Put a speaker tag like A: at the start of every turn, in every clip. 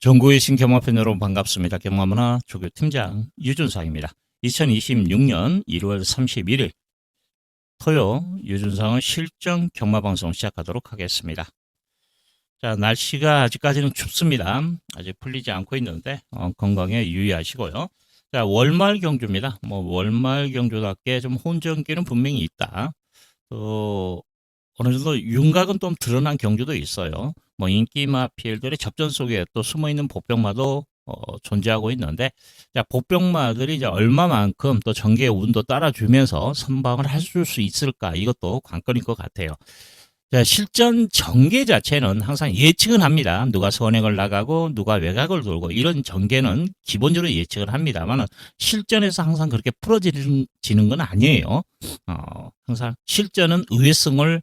A: 정구의 신경마편 여러분 반갑습니다. 경마문화 조교팀장 유준상입니다. 2026년 1월 31일 토요 유준상의 실전 경마방송 시작하도록 하겠습니다. 자, 날씨가 아직까지는 춥습니다. 아직 풀리지 않고 있는데 건강에 유의하시고요. 자, 월말 경주입니다. 월말 경주답게 좀 혼전기는 분명히 있다. 또 어느 정도 윤곽은 좀 드러난 경주도 있어요. 인기 마필들의 접전 속에 또 숨어있는 보병마도 존재하고 있는데, 자, 보병마들이 이제 얼마만큼 또 전개의 운도 따라주면서 선방을 해줄 수 있을까, 이것도 관건일 것 같아요. 자, 실전 전개 자체는 항상 예측은 합니다. 누가 선행을 나가고 누가 외곽을 돌고 이런 전개는 기본적으로 예측을 합니다만 실전에서 항상 그렇게 풀어지는 건 아니에요. 항상 실전은 의외성을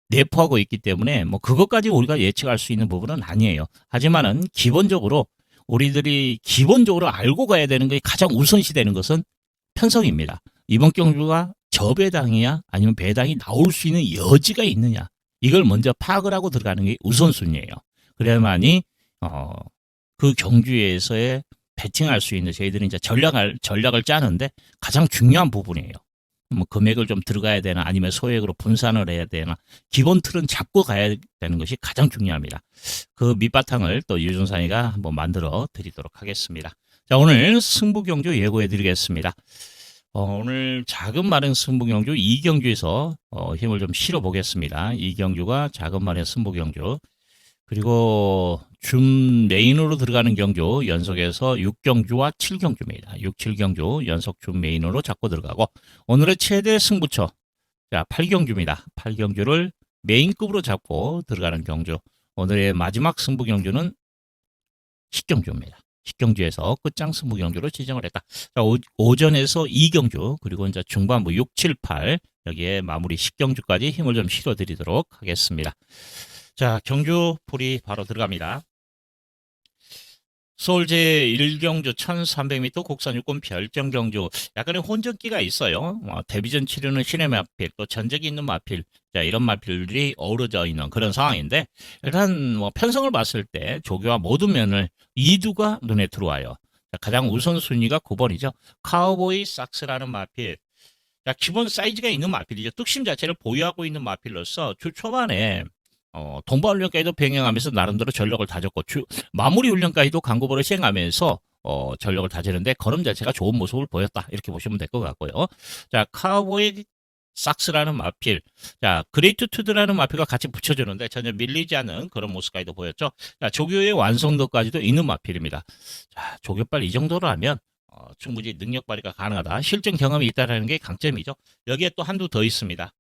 A: 내포하고 있기 때문에 그것까지 우리가 예측할 수 있는 부분은 아니에요. 하지만은 기본적으로 우리들이 기본적으로 알고 가야 되는 게 가장 우선시 되는 것은 편성입니다. 이번 경주가 저배당이야 아니면 배당이 나올 수 있는 여지가 있느냐, 이걸 먼저 파악을 하고 들어가는 게 우선순위예요. 그래야만이 그 경주에서의 배팅할 수 있는, 저희들이 이제 전략을 짜는데 가장 중요한 부분이에요. 금액을 좀 들어가야 되나 아니면 소액으로 분산을 해야 되나, 기본 틀은 잡고 가야 되는 것이 가장 중요합니다. 그 밑바탕을 또 유준상이가 한번 만들어 드리도록 하겠습니다. 자, 오늘 승부경주 예고해 드리겠습니다. 오늘 작은 마련 승부경주 2경주에서 힘을 좀 실어 보겠습니다. 2경주가 작은 마련 승부경주, 그리고 준 메인으로 들어가는 경주 연속해서 6경주와 7경주입니다. 6, 7경주 연속 준 메인으로 잡고 들어가고, 오늘의 최대 승부처, 자, 8경주입니다. 8경주를 메인급으로 잡고 들어가는 경주. 오늘의 마지막 승부 경주는 10경주입니다. 10경주에서 끝장 승부 경주로 지정을 했다. 자, 오전에서 2경주, 그리고 이제 중반부 6, 7, 8, 여기에 마무리 10경주까지 힘을 좀 실어 드리도록 하겠습니다. 자, 경주 풀이 바로 들어갑니다. 서울 제1경주 1300m 국산 육군 별정 경주, 약간의 혼전기가 있어요. 데뷔전 치르는 신의 마필, 또 전적이 있는 마필, 자, 이런 마필들이 어우러져 있는 그런 상황인데, 일단 편성을 봤을 때 조교와 모든 면을 이두가 눈에 들어와요. 자, 가장 우선순위가 9번이죠. 카우보이 삭스라는 마필. 자, 기본 사이즈가 있는 마필이죠. 뚝심 자체를 보유하고 있는 마필로서 주 초반에 동반훈련까지도 병행하면서 나름대로 전력을 다졌고, 마무리 훈련까지도 강구보를 시행하면서 전력을 다지는데 걸음 자체가 좋은 모습을 보였다, 이렇게 보시면 될 것 같고요. 자, 카우보이 삭스라는 마필, 자, 그레이트 투드라는 마필과 같이 붙여주는데 전혀 밀리지 않는 그런 모습까지도 보였죠. 자, 조교의 완성도까지도 있는 마필입니다. 자, 조교빨 이 정도로 하면 충분히 능력 발휘가 가능하다, 실전 경험이 있다는 게 강점이죠. 여기에 또 한두 더 있습니다.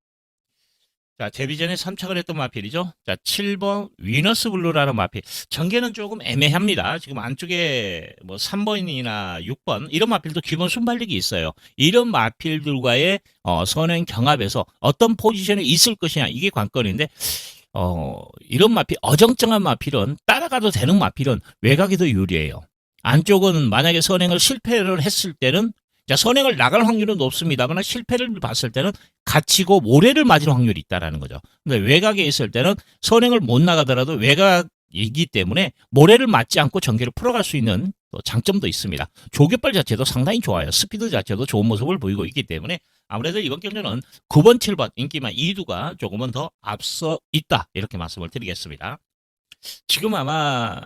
A: 자, 데뷔전에 3착을 했던 마필이죠. 자, 7번 위너스 블루라는 마필. 전개는 조금 애매합니다. 지금 안쪽에 3번이나 6번 이런 마필도 기본 순발력이 있어요. 이런 마필들과의 선행 경합에서 어떤 포지션에 있을 것이냐, 이게 관건인데, 이런 마필, 어정쩡한 마필은, 따라가도 되는 마필은 외곽이 더 유리해요. 안쪽은 만약에 선행을 실패를 했을 때는, 자, 선행을 나갈 확률은 높습니다만 실패를 봤을 때는 갇히고 모래를 맞을 확률이 있다는 거죠. 근데 외곽에 있을 때는 선행을 못 나가더라도 외곽이기 때문에 모래를 맞지 않고 전개를 풀어갈 수 있는 또 장점도 있습니다. 조교빨 자체도 상당히 좋아요. 스피드 자체도 좋은 모습을 보이고 있기 때문에 아무래도 이번 경주는 9번, 7번 인기만 이두가 조금은 더 앞서 있다, 이렇게 말씀을 드리겠습니다. 지금 아마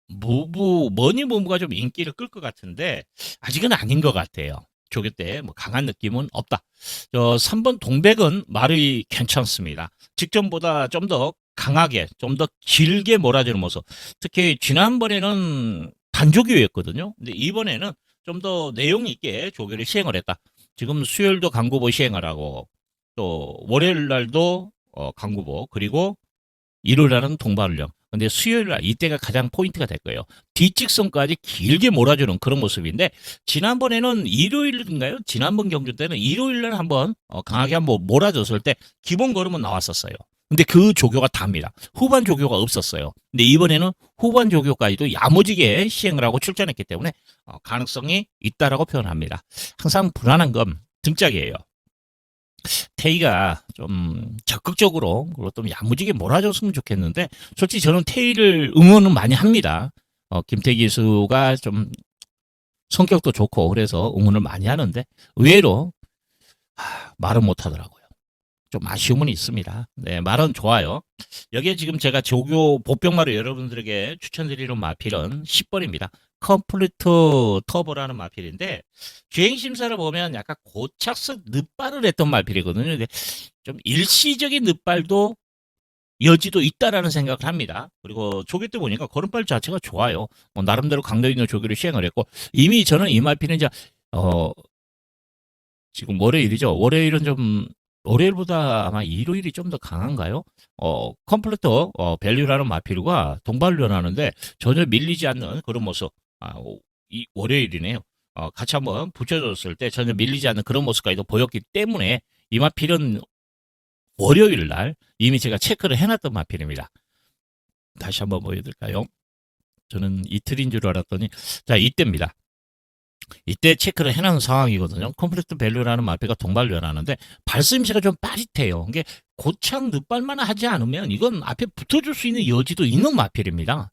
A: 머니무브가 좀 인기를 끌 것 같은데 아직은 아닌 것 같아요. 조교 때 강한 느낌은 없다. 3번 동백은 말이 괜찮습니다. 직전보다 좀 더 강하게, 좀 더 길게 몰아주는 모습. 특히 지난번에는 단조교였거든요. 근데 이번에는 좀 더 내용 있게 조교를 시행을 했다. 지금 수요일도 강구보 시행을 하고, 또 월요일 날도 강구보, 그리고 일요일 날은 동반훈련. 근데 수요일 날 이때가 가장 포인트가 될 거예요. 뒷직선까지 길게 몰아주는 그런 모습인데, 지난번에는 일요일인가요? 지난번 경주 때는 일요일 날 한번 강하게 한번 몰아줬을 때 기본 걸음은 나왔었어요. 근데 그 조교가 답니다. 후반 조교가 없었어요. 근데 이번에는 후반 조교까지도 야무지게 시행을 하고 출전했기 때문에 가능성이 있다라고 표현합니다. 항상 불안한 건 등짝이에요. 테이가 좀 적극적으로 그리고 좀 야무지게 몰아줬으면 좋겠는데 솔직히 저는 테이를 응원은 많이 합니다. 김태희 기수가 좀 성격도 좋고 그래서 응원을 많이 하는데 의외로 말은 못하더라고요. 좀 아쉬움은 있습니다. 네, 말은 좋아요. 여기에 지금 제가 조교 보병마로 여러분들에게 추천드리는 마필은 10번입니다. 컴플리트 터보라는 마필인데 주행심사를 보면 약간 고착석 늑발을 했던 마필이거든요. 근데 좀 일시적인 늑발도 여지도 있다라는 생각을 합니다. 그리고 조교 때 보니까 걸음발 자체가 좋아요. 나름대로 강도 있는 조교를 시행을 했고 이미 저는 이 마필은 이제 지금 월요일이죠. 월요일은 좀 월요일보다 아마 일요일이 좀 더 강한가요? 컴플레터 밸류라는 마필과 동반을 하는데 전혀 밀리지 않는 그런 모습. 이 월요일이네요. 같이 한번 붙여줬을 때 전혀 밀리지 않는 그런 모습까지도 보였기 때문에 이 마필은 월요일 날 이미 제가 체크를 해놨던 마필입니다. 다시 한번 보여드릴까요? 저는 이틀인 줄 알았더니 자 이때입니다. 이때 체크를 해놓은 상황이거든요. 컴플리트 밸류라는 마필과 동반을 하는데 발스임새가 좀 빠릿해요. 이게 고창 늑발만 하지 않으면 이건 앞에 붙어줄 수 있는 여지도 있는 마필입니다.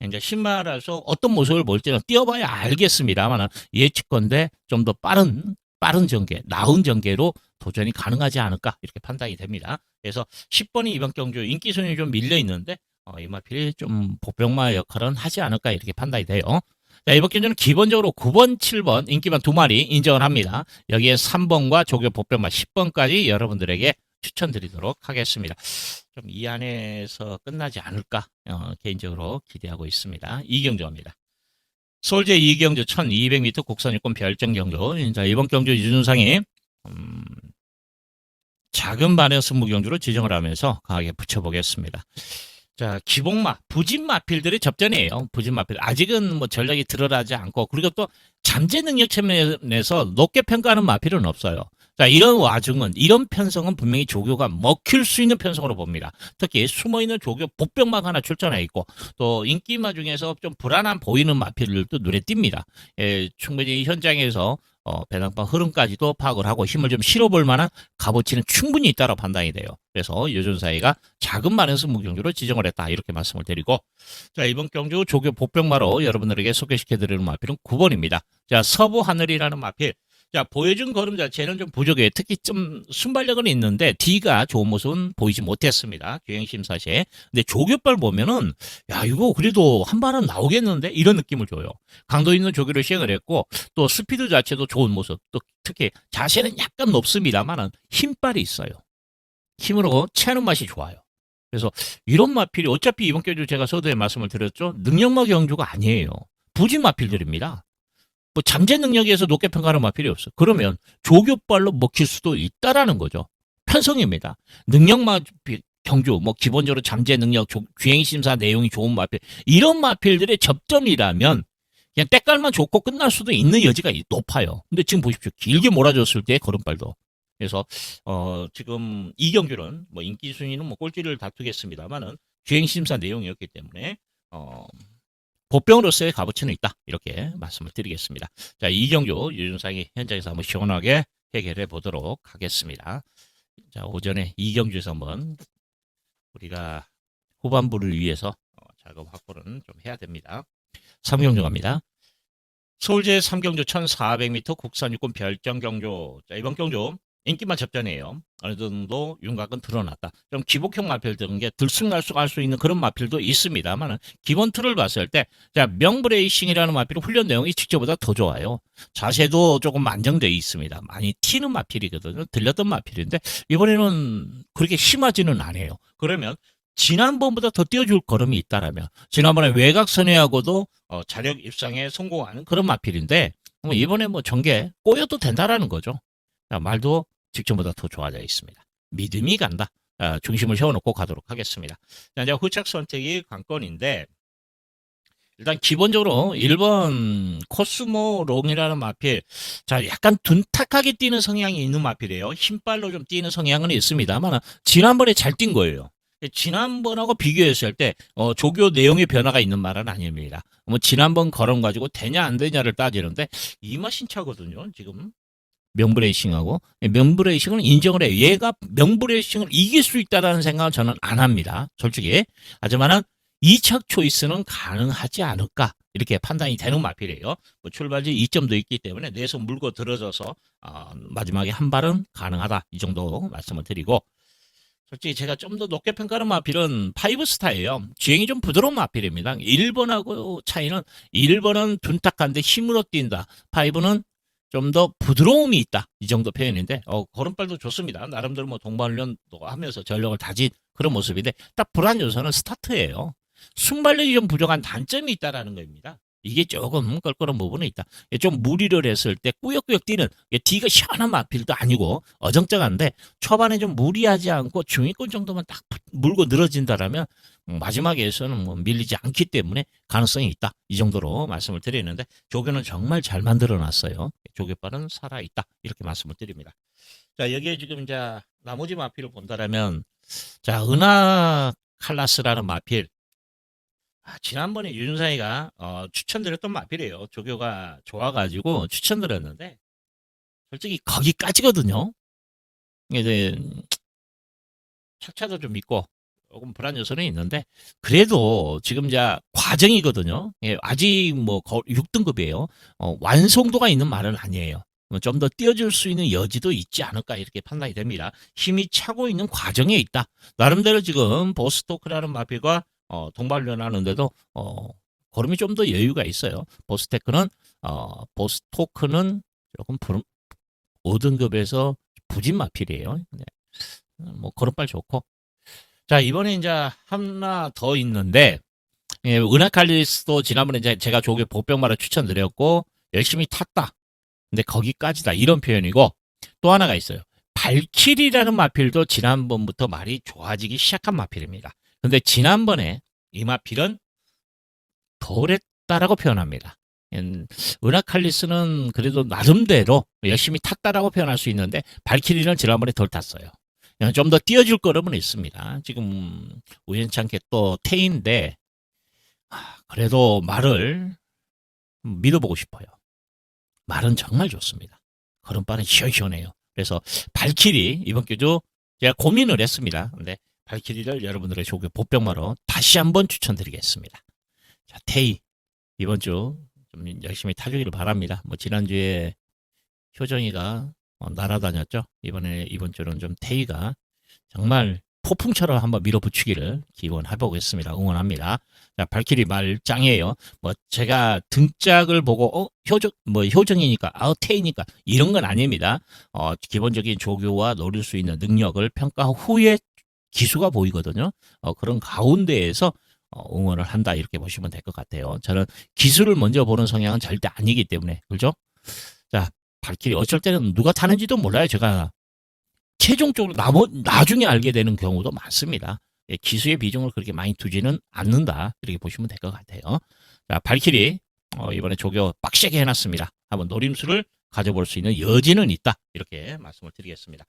A: 이제 신발에서 어떤 모습을 볼지는 뛰어봐야 알겠습니다만 예측건데 좀 더 빠른 전개, 나은 전개로 도전이 가능하지 않을까 이렇게 판단이 됩니다. 그래서 10번이 이번 경주 인기 순위 좀 밀려 있는데 이 마필이 좀 보병마 역할은 하지 않을까 이렇게 판단이 돼요. 자, 이번 경주는 기본적으로 9번, 7번 인기만 2마리 인정을 합니다. 여기에 3번과 조교 보병마 10번까지 여러분들에게 추천드리도록 하겠습니다. 좀 이 안에서 끝나지 않을까 개인적으로 기대하고 있습니다. 이경주입니다. 서울제 이경주 1200m 국산유권 별정 경주. 자, 이번 경주 유준상이 작은 반의 승부 경주로 지정을 하면서 강하게 붙여보겠습니다. 자, 기복마, 부진마필들의 접전이에요. 부진마필. 아직은 뭐 전략이 드러나지 않고, 그리고 또 잠재 능력 측면에서 높게 평가하는 마필은 없어요. 자, 이런 와중은, 이런 편성은 분명히 조교가 먹힐 수 있는 편성으로 봅니다. 특히 숨어있는 조교 복병마가 하나 출전해 있고, 또 인기마 중에서 좀 불안한 보이는 마필들도 눈에 띕니다. 충분히 현장에서 배낭방 흐름까지도 파악을 하고 힘을 좀 실어볼 만한 값어치는 충분히 있다고 판단이 돼요. 그래서 유준사이가 작은 많은 승부 경주로 지정을 했다 이렇게 말씀을 드리고, 자, 이번 경주 조교 보병마로 여러분들에게 소개시켜드리는 마필은 9번입니다. 자, 서부 하늘이라는 마필. 자, 보여준 걸음 자체는 좀 부족해요. 특히 좀 순발력은 있는데 D가 좋은 모습은 보이지 못했습니다. 주행심사 시에. 근데 조교발 보면은 야, 이거 그래도 한 발은 나오겠는데 이런 느낌을 줘요. 강도 있는 조교를 시행을 했고 또 스피드 자체도 좋은 모습. 또 특히 자세는 약간 높습니다만은 힘발이 있어요. 힘으로 채는 맛이 좋아요. 그래서 이런 마필이 어차피 이번 경주 제가 서두에 말씀을 드렸죠. 능력마 경주가 아니에요. 부진 마필들입니다. 뭐 잠재 능력에서 높게 평가하는 마필이 없어. 그러면 조교발로 먹힐 수도 있다라는 거죠. 편성입니다. 능력마 경주, 뭐 기본적으로 잠재 능력, 주행심사 내용이 좋은 마필 이런 마필들의 접점이라면 그냥 때깔만 좋고 끝날 수도 있는 여지가 높아요. 근데 지금 보십시오. 길게 몰아줬을 때 걸음발도. 그래서 지금 이 경주는 뭐 인기 순위는 뭐 꼴찌를 다투겠습니다만은 주행심사 내용이었기 때문에 보병으로서의 값어치는 있다. 이렇게 말씀을 드리겠습니다. 자, 이경주 유준상이 현장에서 한번 시원하게 해결해 보도록 하겠습니다. 자, 오전에 이경주에서 한번 우리가 후반부를 위해서 작업 확보는 좀 해야 됩니다. 3경주 갑니다. 서울제 3경주 1400m 국산유권 별정 경주. 자, 이번 경주 인기만 접전이에요. 어느 정도 윤곽은 드러났다. 좀 기복형 마필 들은 게 들쑥날쑥 할 수 있는 그런 마필도 있습니다만 기본 틀을 봤을 때 자, 명브레이싱이라는 마필은 훈련 내용이 직접보다 더 좋아요. 자세도 조금 안정되어 있습니다. 많이 튀는 마필이거든요. 들렸던 마필인데 이번에는 그렇게 심하지는 않아요. 그러면 지난번보다 더 띄워줄 걸음이 있다라면 지난번에 외곽선회하고도 자력 입상에 성공하는 그런 마필인데 이번에 뭐 전개 꼬여도 된다라는 거죠. 말도 직전보다 더 좋아져 있습니다. 믿음이 간다. 중심을 세워놓고 가도록 하겠습니다. 자, 이제 후착 선택이 관건인데 일단 기본적으로 1번 코스모롱이라는 마필. 자, 약간 둔탁하게 뛰는 성향이 있는 마필이에요. 힘발로 좀 뛰는 성향은 있습니다만 지난번에 잘 뛴 거예요. 지난번하고 비교했을 때 조교 내용의 변화가 있는 말은 아닙니다. 뭐 지난번 걸음 가지고 되냐 안 되냐를 따지는데 이 맛인 차거든요. 지금 명브레이싱하고. 명브레이싱은 인정을 해요. 얘가 명브레이싱을 이길 수 있다라는 생각은 저는 안 합니다. 솔직히. 하지만은 2차 초이스는 가능하지 않을까 이렇게 판단이 되는 마필이에요. 뭐 출발지 2점도 있기 때문에 내서 물고 들어져서 마지막에 한 발은 가능하다 이 정도 말씀을 드리고, 솔직히 제가 좀 더 높게 평가하는 마필은 5스타예요. 주행이 좀 부드러운 마필입니다. 1번하고 차이는 1번은 둔탁한데 힘으로 뛴다. 5는 좀 더 부드러움이 있다. 이 정도 표현인데 걸음발도 좋습니다. 나름대로 뭐 동반훈련도 하면서 전력을 다진 그런 모습인데, 딱 불안 요소는 스타트예요. 순발력이 좀 부족한 단점이 있다라는 겁니다. 이게 조금 껄끄러운 부분이 있다. 좀 무리를 했을 때 꾸역꾸역 뛰는, 뒤가 시원한 마필도 아니고 어정쩡한데 초반에 좀 무리하지 않고 중위권 정도만 딱 물고 늘어진다라면 마지막에서는 뭐 밀리지 않기 때문에 가능성이 있다. 이 정도로 말씀을 드리는데, 조교는 정말 잘 만들어 놨어요. 조교발은 살아있다. 이렇게 말씀을 드립니다. 자, 여기에 지금 이제 나머지 마필을 본다라면, 자, 은하 칼라스라는 마필. 지난번에 유준상이가 추천드렸던 마필이에요. 조교가 좋아가지고 추천드렸는데 솔직히 거기까지거든요. 이제 착차도 좀 있고 조금 불안 요소는 있는데, 그래도 지금 이제 과정이거든요. 아직 뭐 6등급이에요. 완성도가 있는 말은 아니에요. 좀 더 뛰어줄 수 있는 여지도 있지 않을까 이렇게 판단이 됩니다. 힘이 차고 있는 과정에 있다. 나름대로 지금 보스토크라는 마필과 동반련 하는데도 걸음이 좀 더 여유가 있어요. 보스토크는 조금 5등급에서 부진 마필이에요. 네. 뭐 걸음발 좋고. 자, 이번에 이제 하나 더 있는데, 은하칼리스도 지난번에 이제 제가 조교 보병마를 추천드렸고 열심히 탔다. 근데 거기까지다 이런 표현이고, 또 하나가 있어요. 발키리라는 마필도 지난번부터 말이 좋아지기 시작한 마필입니다. 근데 지난번에 이 마필은 덜했다라고 표현합니다. 은하칼리스는 그래도 나름대로 열심히 탔다라고 표현할 수 있는데, 발키리는 지난번에 덜 탔어요. 좀 더 띄워줄 거름은 있습니다. 지금 우연찮게 또 태인데 그래도 말을 믿어보고 싶어요. 말은 정말 좋습니다. 걸음발은 시원시원해요. 그래서 발키리 이번 주도 제가 고민을 했습니다. 근데 발키리를 여러분들의 조교 보병마로 다시 한번 추천드리겠습니다. 자, 태희 이번 주 좀 열심히 타주기를 바랍니다. 뭐 지난주에 효정이가 날아다녔죠. 이번 주는 좀 태희가 정말 폭풍처럼 한번 밀어붙이기를 기원해보겠습니다. 응원합니다. 자, 발키리 말 짱이에요. 뭐 제가 등짝을 보고 효정이니까 태희니까 이런 건 아닙니다. 기본적인 조교와 노릴 수 있는 능력을 평가 후에 기수가 보이거든요. 그런 가운데에서 응원을 한다 이렇게 보시면 될 것 같아요. 저는 기수를 먼저 보는 성향은 절대 아니기 때문에, 그렇죠? 자, 발키리 어쩔 때는 누가 타는지도 몰라요. 제가 최종적으로 나중에 알게 되는 경우도 많습니다. 기수의 비중을 그렇게 많이 두지는 않는다 이렇게 보시면 될 것 같아요. 자, 발키리 이번에 조교 빡세게 해놨습니다. 한번 노림수를 가져볼 수 있는 여지는 있다 이렇게 말씀을 드리겠습니다.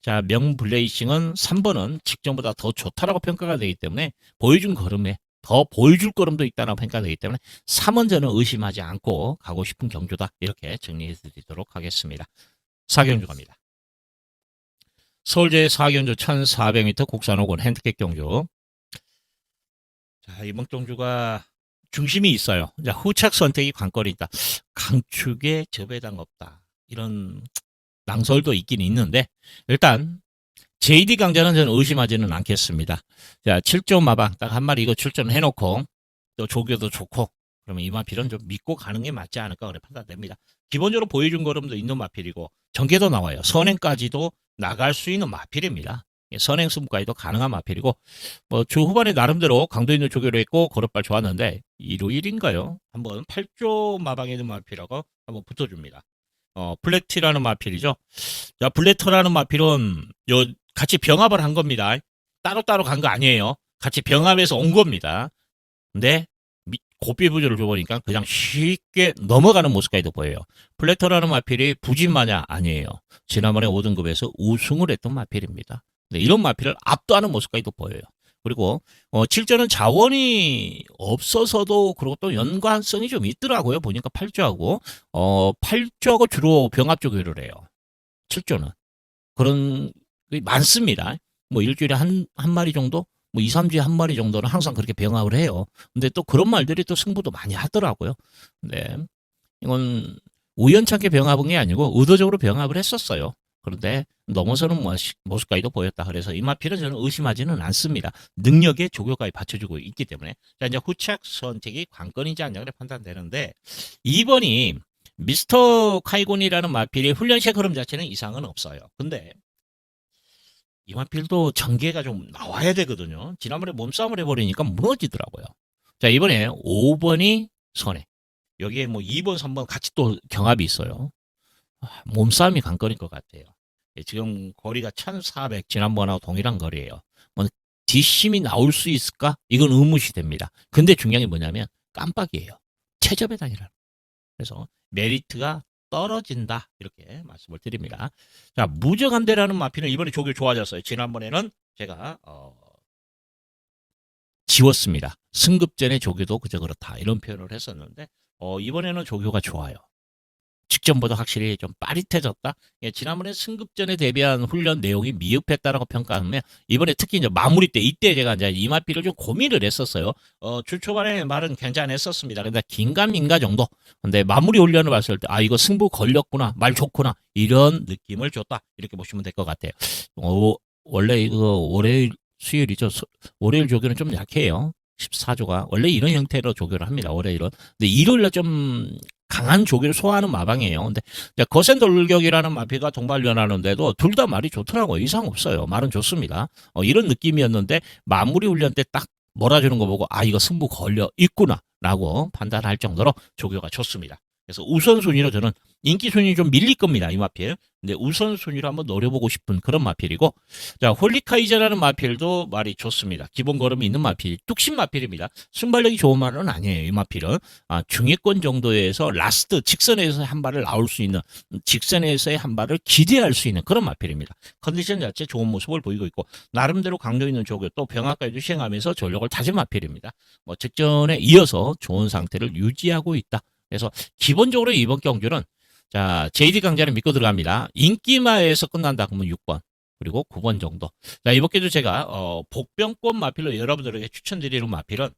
A: 자, 명블레이싱은 3번은 직전보다 더 좋다라고 평가가 되기 때문에 보여준 걸음에 더 보여줄 걸음도 있다라고 평가되기 때문에 3은 저는 의심하지 않고 가고 싶은 경주다 이렇게 정리해 드리도록 하겠습니다. 4경주 갑니다. 서울제 4경주 1400m 국산 5군 핸디캡 경주. 자, 이번 경주가 중심이 있어요. 자, 후착 선택이 관건이 있다. 강축에 저배당 없다. 이런 낭설도 있긴 있는데, 일단 JD 강자는 저는 의심하지는 않겠습니다. 자, 7조 마방 딱 한 마리 이거 출전을 해놓고 또 조교도 좋고, 그러면 이 마필은 좀 믿고 가는 게 맞지 않을까 그래 판단됩니다. 기본적으로 보여준 걸음도 있는 마필이고 전개도 나와요. 선행까지도 나갈 수 있는 마필입니다. 선행 승부까지도 가능한 마필이고, 뭐 주 후반에 나름대로 강도 있는 조교를 했고 걸음발 좋았는데 일요일인가요? 한번 8조 마방에 있는 마필하고 한번 붙어줍니다. 블랙티라는 마필이죠. 자, 블랙터라는 마필은 같이 병합을 한 겁니다. 따로따로 간 거 아니에요. 같이 병합해서 온 겁니다. 근데 고삐 부조를 줘보니까 그냥 쉽게 넘어가는 모습까지도 보여요. 플래터라는 마필이 부진 마냥 아니에요. 지난번에 5등급에서 우승을 했던 마필입니다. 근데 이런 마필을 압도하는 모습까지도 보여요. 그리고 7조는 자원이 없어서도, 그리고 또 연관성이 좀 있더라고요. 보니까 8조하고 8조하고 주로 병합 조교를 해요. 7조는. 그런 게 많습니다. 뭐 일주일에 한 마리 정도? 뭐 2, 3주에 한 마리 정도는 항상 그렇게 병합을 해요. 근데 또 그런 말들이 또 승부도 많이 하더라고요. 네. 이건 우연찮게 병합은 게 아니고 의도적으로 병합을 했었어요. 그런데 넘어서는 모습까지도 보였다. 그래서 이마필은 저는 의심하지는 않습니다. 능력에 조교까지 받쳐주고 있기 때문에. 자, 이제 후착 선택이 관건이지 않냐 그래 판단되는데 2번이 미스터 카이곤이라는 마필의 훈련식 흐름 자체는 이상은 없어요. 근데 이마필도 전개가 좀 나와야 되거든요. 지난번에 몸싸움을 해버리니까 무너지더라고요. 자, 이번에 5번이 선해. 여기에 뭐 2번, 3번 같이 또 경합이 있어요. 몸싸움이 관건일 것 같아요. 지금 거리가 1400 지난번하고 동일한 거리예요. 뭐 뒷심이 나올 수 있을까? 이건 의무시 됩니다. 근데 중요한 게 뭐냐면 깜빡이에요. 최저배당이라는. 그래서 메리트가 떨어진다 이렇게 말씀을 드립니다. 자, 무적함대라는 마피는 이번에 조교 좋아졌어요. 지난번에는 제가 지웠습니다. 승급전의 조교도 그저 그렇다 이런 표현을 했었는데 이번에는 조교가 좋아요. 직전보다 확실히 좀 빠릿해졌다. 예, 지난번에 승급전에 대비한 훈련 내용이 미흡했다라고 평가하면 이번에 특히 이제 마무리 때 이때 제가 이제 이마피를 좀 고민을 했었어요. 주 초반에 말은 괜찮았었습니다. 근데 긴가민가 정도. 근데 마무리 훈련을 봤을 때 이거 승부 걸렸구나, 말 좋구나 이런 느낌을 줬다 이렇게 보시면 될 것 같아요. 원래 이거 월요일 수요일이죠. 월요일 조교는 좀 약해요. 14조가 원래 이런 형태로 조교를 합니다. 월요일은. 근데 일요일날 좀 강한 조교를 소화하는 마방이에요. 근데 거센 돌격이라는 마피가 동반련하는데도 둘 다 말이 좋더라고요. 이상 없어요. 말은 좋습니다. 이런 느낌이었는데 마무리 훈련 때 딱 몰아주는 거 보고 이거 승부 걸려 있구나 라고 판단할 정도로 조교가 좋습니다. 그래서 우선순위로 저는 인기 순위 좀 밀릴 겁니다. 이 마필. 근데 우선순위로 한번 노려보고 싶은 그런 마필이고, 자, 홀리카이저라는 마필도 말이 좋습니다. 기본 걸음이 있는 마필, 뚝심 마필입니다. 순발력이 좋은 말은 아니에요. 이 마필은 중위권 정도에서 라스트 직선에서 한 발을 나올 수 있는, 직선에서의 한 발을 기대할 수 있는 그런 마필입니다. 컨디션 자체 좋은 모습을 보이고 있고 나름대로 강도 있는 조교 또 병합까지도 시행하면서 전력을 다진 마필입니다. 뭐 직전에 이어서 좋은 상태를 유지하고 있다. 그래서 기본적으로 이번 경주는 자, JD 강자를 믿고 들어갑니다. 인기마에서 끝난다 그러면 6번 그리고 9번 정도. 자, 이번 경주 제가 복병권 마필로 여러분들에게 추천드리는 마필은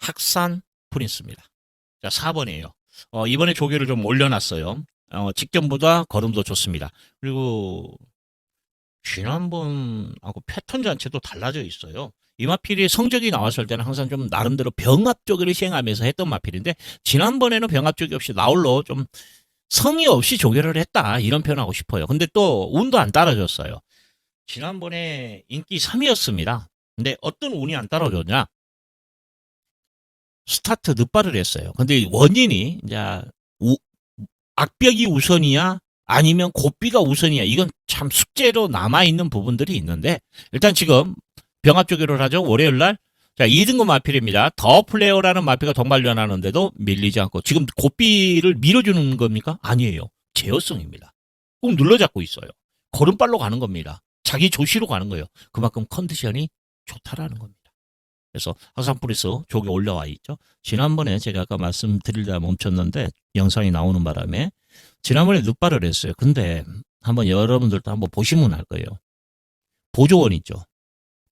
A: 학산 프린스입니다. 자, 4번이에요. 이번에 조교를 좀 올려놨어요. 직전보다 걸음도 좋습니다. 그리고 지난번하고 패턴 자체도 달라져 있어요. 이 마필이 성적이 나왔을 때는 항상 좀 나름대로 병합 조교를 시행하면서 했던 마필인데 지난번에는 병합 조교 없이 나홀로 좀 성의 없이 조교를 했다 이런 표현하고 싶어요. 근데 또 운도 안 따라줬어요. 지난번에 인기 3위였습니다. 근데 어떤 운이 안 따라줬냐? 스타트 늦발을 했어요. 근데 원인이 이제 악벽이 우선이야 아니면 고비가 우선이야 이건 참 숙제로 남아있는 부분들이 있는데 일단 지금 병합 조교를 하죠. 월요일날. 자, 2등급 마필입니다. 더 플레이어라는 마필가 동반련하는데도 밀리지 않고 지금 고비를 밀어주는 겁니까? 아니에요. 제어성입니다. 꼭 눌러잡고 있어요. 걸음발로 가는 겁니다. 자기 조시로 가는 거예요. 그만큼 컨디션이 좋다라는 겁니다. 그래서 항상 프리스 조교 올라와 있죠. 지난번에 제가 아까 말씀드리다 멈췄는데 영상이 나오는 바람에 지난번에 늦발을 했어요. 근데 한번 여러분들도 한번 보시면 알 거예요. 보조원 있죠.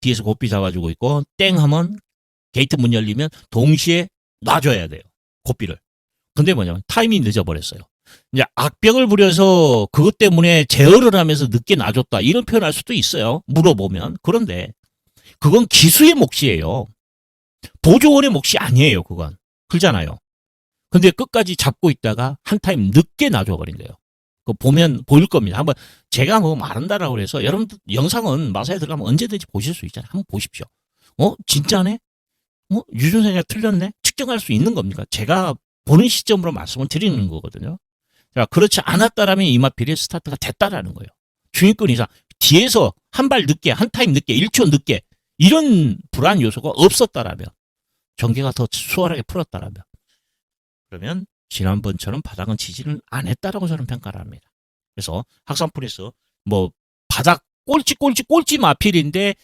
A: 뒤에서 고삐 잡아주고 있고 땡 하면 게이트 문 열리면 동시에 놔줘야 돼요. 고삐를. 근데 뭐냐면 타이밍이 늦어버렸어요. 이제 악벽을 부려서 그것 때문에 제어를 하면서 늦게 놔줬다 이런 표현할 수도 있어요. 물어보면. 그런데 그건 기수의 몫이에요. 보조원의 몫이 아니에요. 그건. 그렇잖아요. 근데 끝까지 잡고 있다가 한 타임 늦게 놔줘버린대요. 그 보면 보일 겁니다. 한번 제가 뭐 말한다라고 해서 여러분들 영상은 마사에 들어가면 언제든지 보실 수 있잖아요. 한번 보십시오. 진짜네? 유준생이 틀렸네? 측정할 수 있는 겁니까? 제가 보는 시점으로 말씀을 드리는 거거든요. 자, 그렇지 않았다라면 이마필이 스타트가 됐다라는 거예요. 중위권 이상 뒤에서 한 발 늦게, 한 타임 늦게, 1초 늦게 이런 불안 요소가 없었다라면 전개가 더 수월하게 풀었다라면 그러면 지난번처럼 바닥은 지지는 안 했다라고 저는 평가를 합니다. 그래서 학산 프리스 뭐 바닥 꼴찌 마필인데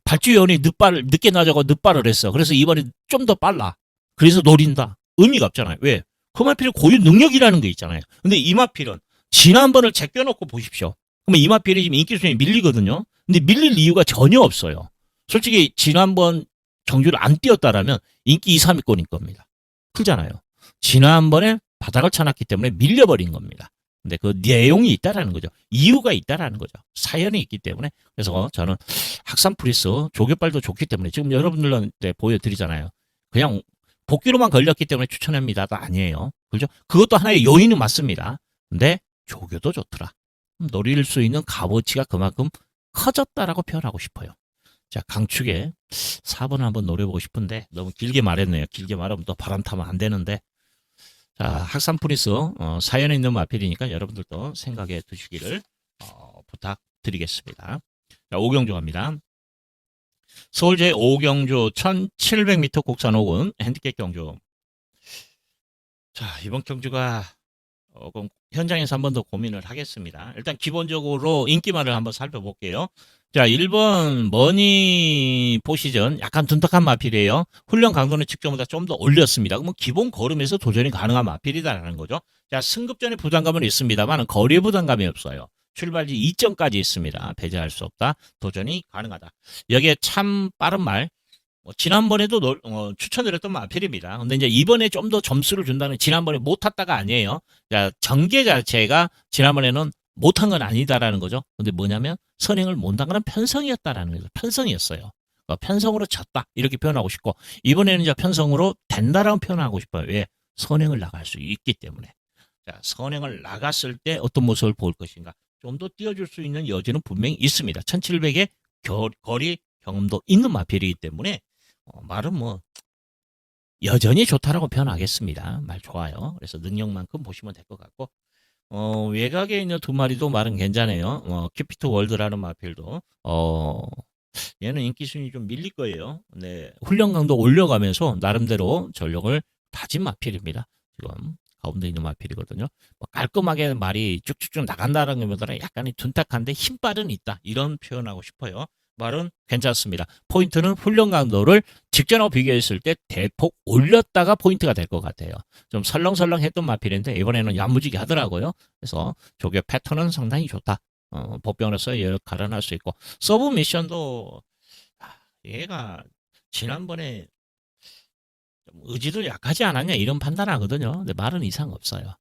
A: 발주위원이 늦게 놔줘고 늦발을 했어. 그래서 이번에 좀 더 빨라. 그래서 노린다. 의미가 없잖아요. 왜? 그 마필은 고유 능력이라는 게 있잖아요. 근데 이 마필은 지난번을 제껴놓고 보십시오. 그러면 이 마필이 지금 인기 순위 밀리거든요. 근데 밀릴 이유가 전혀 없어요. 솔직히 지난번 경주를 안 뛰었다라면 인기 2, 3위권인 겁니다. 풀잖아요. 지난번에 바닥을 쳐놨기 때문에 밀려버린 겁니다. 근데 그 내용이 있다라는 거죠. 이유가 있다라는 거죠. 사연이 있기 때문에. 그래서 저는 학산 프리스 조교발도 좋기 때문에 지금 여러분들한테 보여드리잖아요. 그냥 복귀로만 걸렸기 때문에 추천합니다도 아니에요. 그죠? 그것도 하나의 요인은 맞습니다. 근데 조교도 좋더라. 노릴 수 있는 값어치가 그만큼 커졌다라고 표현하고 싶어요. 자, 강축에 4번을 한번 노려보고 싶은데 너무 길게 말했네요. 길게 말하면 또 바람 타면 안 되는데. 자, 학산 프리스 사연에 있는 마필이니까 여러분들도 생각해 두시기를 부탁드리겠습니다. 자, 오경주 갑니다. 서울제 오경주 1700m 곡산 5군 핸디캡 경주. 자, 이번 경주가 현장에서 한 번 더 고민을 하겠습니다. 일단 기본적으로 인기말을 한번 살펴볼게요. 자, 1번 머니 포시전 약간 둔탁한 마필이에요. 훈련 강도는 직전보다 좀 더 올렸습니다. 그러면 기본 걸음에서 도전이 가능한 마필이다라는 거죠. 자, 승급전에 부담감은 있습니다만 거리에 부담감이 없어요. 출발지 2점까지 있습니다. 배제할 수 없다. 도전이 가능하다. 여기에 참 빠른 말. 지난번에도 추천드렸던 마필입니다. 근데 이제 이번에 좀 더 점수를 준다는 지난번에 못 탔다가 아니에요. 자, 전개 자체가 지난번에는 못한 건 아니다라는 거죠. 근데 뭐냐면 선행을 못한 거는 편성이었다라는 거죠. 편성이었어요. 편성으로 졌다 이렇게 표현하고 싶고 이번에는 이제 편성으로 된다라고 표현하고 싶어요. 왜? 선행을 나갈 수 있기 때문에. 자, 선행을 나갔을 때 어떤 모습을 볼 것인가. 좀 더 띄워줄 수 있는 여지는 분명히 있습니다. 1700의 거리 경험도 있는 마필이기 때문에 말은 뭐 여전히 좋다라고 표현하겠습니다. 말 좋아요. 그래서 능력만큼 보시면 될 것 같고 외곽에 있는 두 마리도 말은 괜찮아요. 큐피트 월드라는 마필도 얘는 인기 순위 좀 밀릴 거예요. 네, 훈련 강도 올려가면서 나름대로 전력을 다진 마필입니다. 지금 가운데 있는 마필이거든요. 깔끔하게 말이 쭉쭉쭉 나간다는 것보다는 약간의 둔탁한데 힘빨은 있다. 이런 표현하고 싶어요. 말은 괜찮습니다. 포인트는 훈련 강도를 직전하고 비교했을 때 대폭 올렸다가 포인트가 될 것 같아요. 좀 설렁설렁했던 마필인데 이번에는 야무지게 하더라고요. 그래서 조교 패턴은 상당히 좋다. 복병으로서 역할을 할 수 있고 서브 미션도 얘가 지난번에 좀 의지도 약하지 않았냐 이런 판단하거든요. 근데 말은 이상 없어요.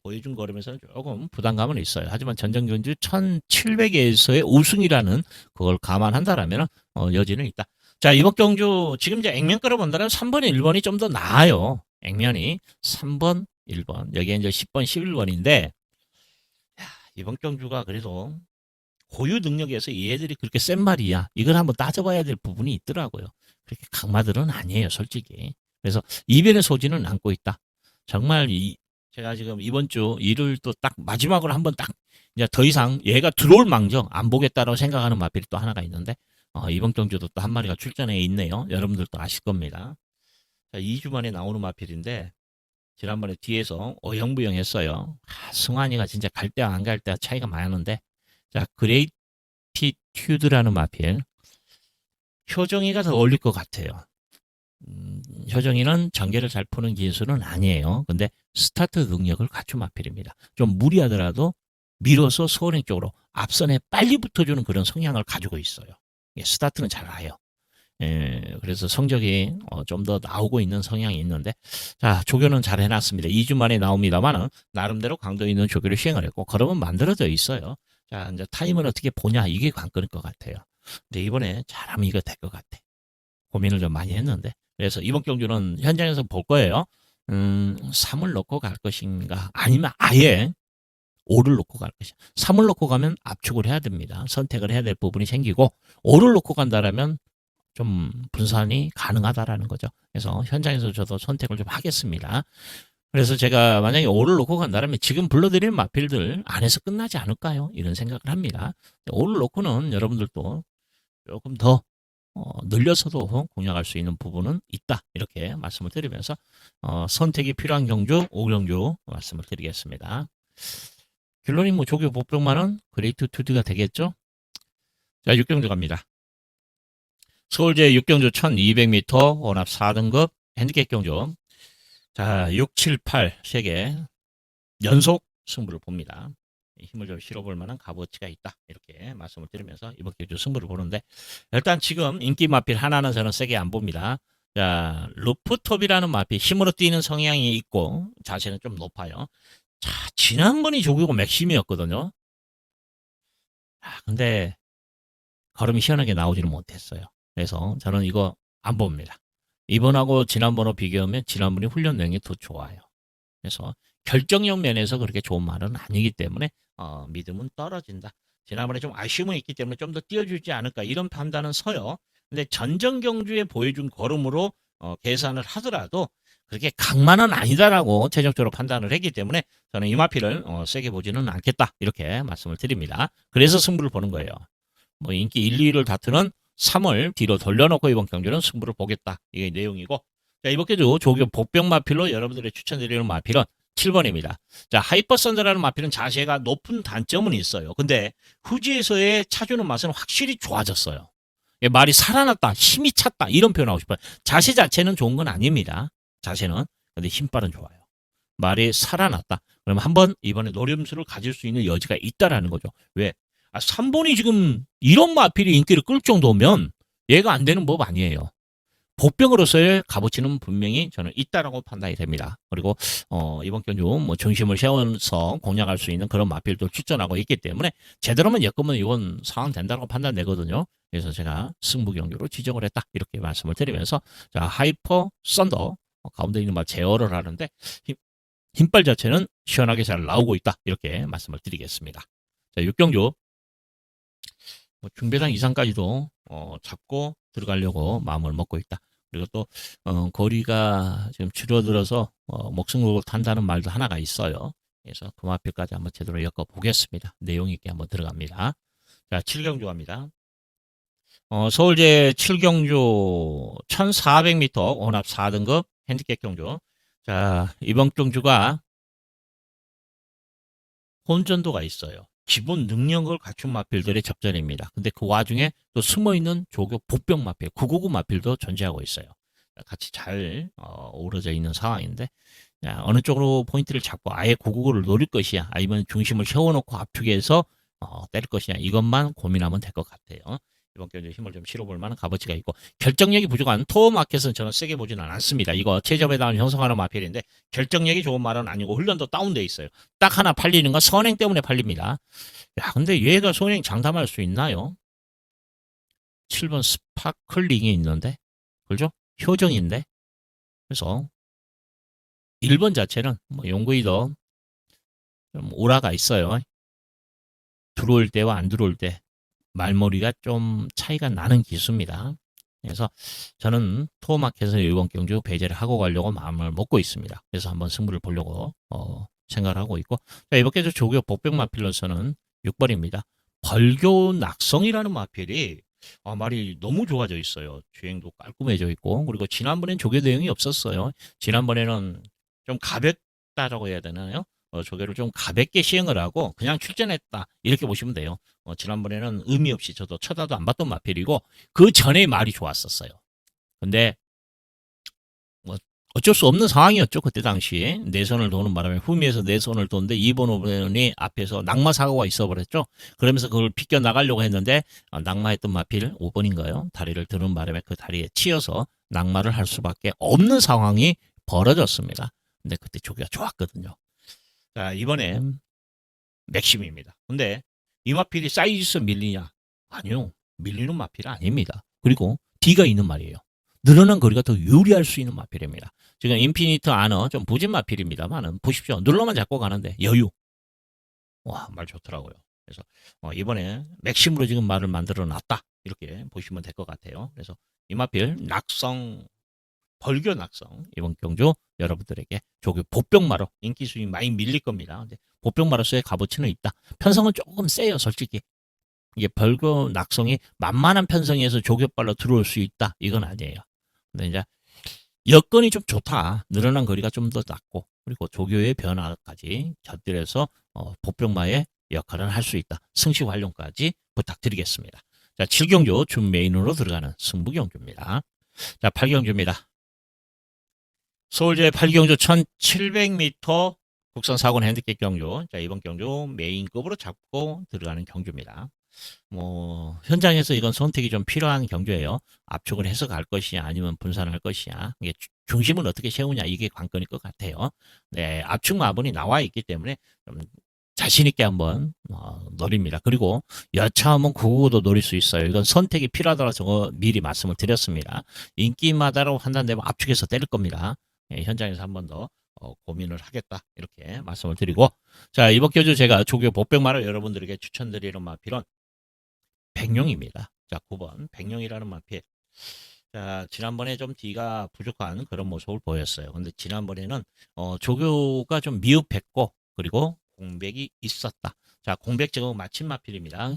A: 보여준 걸음에서는 조금 부담감은 있어요. 하지만 전정경주 1700에서의 우승이라는 그걸 감안한다라면 여지는 있다. 자, 이번 경주 지금 이제 액면가로 본다면 3번, 1번이 좀 더 나아요. 액면이 3번, 1번. 여기에 이제 10번, 11번인데 이번 경주가 그래도 고유 능력에서 얘들이 그렇게 센 말이야. 이걸 한번 따져봐야 될 부분이 있더라고요. 그렇게 강마들은 아니에요, 솔직히. 그래서 이변의 소지는 안고 있다. 정말 제가 지금 이번 주 일을 또 딱 마지막으로 한번 딱 이제 더 이상 얘가 들어올 망정 안 보겠다라고 생각하는 마필이 또 하나가 있는데 이번 경주도 또 한 마리가 출전해 있네요. 여러분들도 아실 겁니다. 자, 2주 만에 나오는 마필인데 지난번에 뒤에서 어영부영 했어요. 승환이가 진짜 갈 때와 안 갈 때와 차이가 많은데 자, 그레이티튜드라는 마필 효정이가 더 어울릴 것 같아요. 효정이는 전개를 잘 푸는 기술은 아니에요. 근데 스타트 능력을 갖춘 마필입니다. 좀 무리하더라도 밀어서 소은행 쪽으로 앞선에 빨리 붙어주는 그런 성향을 가지고 있어요. 스타트는 잘 나요. 그래서 성적이 좀 더 나오고 있는 성향이 있는데 자, 조교는 잘 해놨습니다. 2주 만에 나옵니다만 나름대로 강도 있는 조교를 시행을 했고 그러면 만들어져 있어요. 자, 이제 타임을 어떻게 보냐 이게 관건일 것 같아요. 근데 이번에 잘하면 이거 될 것 같아. 고민을 좀 많이 했는데 그래서 이번 경주는 현장에서 볼 거예요. 3을 넣고 갈 것인가 아니면 아예 5를 놓고 갈 것이야. 3을 놓고 가면 압축을 해야 됩니다. 선택을 해야 될 부분이 생기고 5를 놓고 간다라면 좀 분산이 가능하다라는 거죠. 그래서 현장에서 저도 선택을 좀 하겠습니다. 그래서 제가 만약에 5를 놓고 간다면 지금 불러드린 마필들 안에서 끝나지 않을까요? 이런 생각을 합니다. 5를 놓고는 여러분들도 조금 더 늘려서도 공략할 수 있는 부분은 있다. 이렇게 말씀을 드리면서 선택이 필요한 경주 5경주 말씀을 드리겠습니다. 결론이 뭐 조교 복병만은 그레이트 투드가 되겠죠. 자, 6경주 갑니다. 서울제 6경주 1200m 혼합 4등급 핸디캡 경주. 자, 6, 7, 8 세 개 연속 승부를 봅니다. 힘을 좀 실어볼 만한 값어치가 있다. 이렇게 말씀을 드리면서 이번 기회 승부를 보는데 일단 지금 인기 마필 하나는 저는 세게 안 봅니다. 자, 루프톱이라는 마필 힘으로 뛰는 성향이 있고 자세는 좀 높아요. 자, 지난번이 조교고 맥심이었거든요. 근데 걸음이 시원하게 나오지는 못했어요. 그래서 저는 이거 안 봅니다. 이번하고 지난번하고 비교하면 지난번이 훈련 내용이 더 좋아요. 그래서 결정력 면에서 그렇게 좋은 말은 아니기 때문에 믿음은 떨어진다. 지난번에 좀 아쉬움이 있기 때문에 좀 더 띄워주지 않을까 이런 판단은 서요. 근데 전정 경주에 보여준 걸음으로 계산을 하더라도 그렇게 강만은 아니다라고 최종적으로 판단을 했기 때문에 저는 이 마필을 세게 보지는 않겠다 이렇게 말씀을 드립니다. 그래서 승부를 보는 거예요. 뭐 인기 1, 2위를 다투는 3월 뒤로 돌려놓고 이번 경주는 승부를 보겠다. 이게 내용이고 자, 이번 경주 조교 복병 마필로 여러분들이 추천드리는 마필은 7번입니다. 자, 하이퍼 썬더라는 마필은 자세가 높은 단점은 있어요. 근데 후지에서의 차주는 맛은 확실히 좋아졌어요. 말이 살아났다, 힘이 찼다 이런 표현하고 싶어요. 자세 자체는 좋은 건 아닙니다. 자세는. 근데 힘빨은 좋아요. 말이 살아났다. 그러면 한번 이번에 노림수를 가질 수 있는 여지가 있다라는 거죠. 왜? 3번이 지금 이런 마필이 인기를 끌 정도면 얘가 안 되는 법 아니에요. 복병으로서의 값어치는 분명히 저는 있다라고 판단이 됩니다. 그리고 이번 경주 뭐 중심을 세워서 공략할 수 있는 그런 마필도 추천하고 있기 때문에 제대로만 엮으면 이건 상황 된다고 판단되거든요. 그래서 제가 승부 경주로 지정을 했다 이렇게 말씀을 드리면서 자 하이퍼 썬더 가운데 있는 말 제어를 하는데 힘빨 자체는 시원하게 잘 나오고 있다 이렇게 말씀을 드리겠습니다. 자 6경주 뭐 중배당 이상까지도 잡고 들어가려고 마음을 먹고 있다. 그리고 또 거리가 지금 줄어들어서 목숨을 탄다는 말도 하나가 있어요. 그래서 그 마필까지 한번 제대로 엮어 보겠습니다. 내용 있게 한번 들어갑니다. 자, 7경주 갑니다. 서울제 7경주 1400m 혼합 4등급 핸디캡 경주. 자, 이번 경주가 혼전도가 있어요. 기본 능력을 갖춘 마필들의 접전입니다. 근데 그 와중에 또 숨어있는 조교 복병 마필, 999 마필도 존재하고 있어요. 같이 잘 어우러져 있는 상황인데 어느 쪽으로 포인트를 잡고 아예 999를 노릴 것이야 아니면 중심을 세워놓고 압축해서 때릴 것이냐 이것만 고민하면 될 것 같아요. 이번 경기에 힘을 좀 실어볼 만한 값어치가 있고 결정력이 부족한 토어 마켓은 저는 세게 보지는 않습니다. 이거 최저배당을 형성하는 마필인데 결정력이 좋은 말은 아니고 훈련도 다운돼 있어요. 딱 하나 팔리는 건 선행 때문에 팔립니다. 야 근데 얘가 선행 장담할 수 있나요? 7번 스파클링이 있는데 그죠? 효정인데 그래서 1번 자체는 뭐 용구이도 좀 오라가 있어요. 들어올 때와 안 들어올 때 말머리가 좀 차이가 나는 기수입니다. 그래서 저는 토마켓에서 이번 경주 배제를 하고 가려고 마음을 먹고 있습니다. 그래서 한번 승부를 보려고 생각을 하고 있고 자, 이번 경주 조교 복병 마필로서는 6번입니다. 벌교 낙성이라는 마필이 말이 너무 좋아져 있어요. 주행도 깔끔해져 있고 그리고 지난번엔 조교 대응이 없었어요. 지난번에는 좀 가볍다라고 해야 되나요? 조교를 좀 가볍게 시행을 하고 그냥 출전했다 이렇게 보시면 돼요. 지난번에는 의미 없이 저도 쳐다도 안 봤던 마필이고 그 전에 말이 좋았었어요. 근데 뭐 어쩔 수 없는 상황이었죠. 그때 당시에 내선을 도는 바람에 후미에서 내선을 도는데 2번 5번이 앞에서 낙마 사고가 있어버렸죠. 그러면서 그걸 비껴 나가려고 했는데 낙마했던 마필 5번인가요? 다리를 드는 바람에 그 다리에 치여서 낙마를 할 수밖에 없는 상황이 벌어졌습니다. 근데 그때 조기가 좋았거든요. 자 이번에 맥심입니다. 근데 이 마필이 사이즈에서 밀리냐? 아니요. 밀리는 마필이 아닙니다. 그리고 D가 있는 말이에요. 늘어난 거리가 더 유리할 수 있는 마필입니다. 지금 인피니트 아너 좀 부진 마필입니다만은 보십시오. 눌러만 잡고 가는데 여유. 와, 말 좋더라고요. 그래서 이번에 맥심으로 지금 말을 만들어 놨다. 이렇게 보시면 될 것 같아요. 그래서 이 마필 낙성 벌교 낙성 이번 경주 여러분들에게 조교 복병마로 인기 수익 많이 밀릴 겁니다. 근데 복병마로서의 값어치는 있다. 편성은 조금 세요, 솔직히. 이게 벌교 낙성이 만만한 편성에서 조교발로 들어올 수 있다. 이건 아니에요. 근데 이제 여건이 좀 좋다. 늘어난 거리가 좀 더 낮고 그리고 조교의 변화까지 곁들여서 복병마의 역할을 할 수 있다. 승시 활용까지 부탁드리겠습니다. 자, 7경주 준 메인으로 들어가는 승부경주입니다. 자, 8경주입니다. 서울제 8경주 1700m 국산 4군 핸디캡 경주. 자, 이번 경주 메인급으로 잡고 들어가는 경주입니다. 뭐 현장에서 이건 선택이 좀 필요한 경주예요. 압축을 해서 갈 것이냐 아니면 분산할 것이냐. 이게 중심을 어떻게 세우냐 이게 관건일 것 같아요. 네, 압축 마분이 나와 있기 때문에 좀 자신 있게 한번 노립니다. 그리고 여차하면 999도 노릴 수 있어요. 이건 선택이 필요하더라 저거 미리 말씀을 드렸습니다. 인기마다로 판단되면 압축해서 때릴 겁니다. 예, 현장에서 한 번 더 고민을 하겠다 이렇게 말씀을 드리고, 자, 이번 경주 제가 조교 복병마를 여러분들에게 추천드리는 마필은 백룡입니다. 자, 9번 백룡이라는 마필. 자, 지난번에 좀 D가 부족한 그런 모습을 보였어요. 근데 지난번에는 조교가 좀 미흡했고 그리고 공백이 있었다. 자, 공백 제거 마친 마필입니다.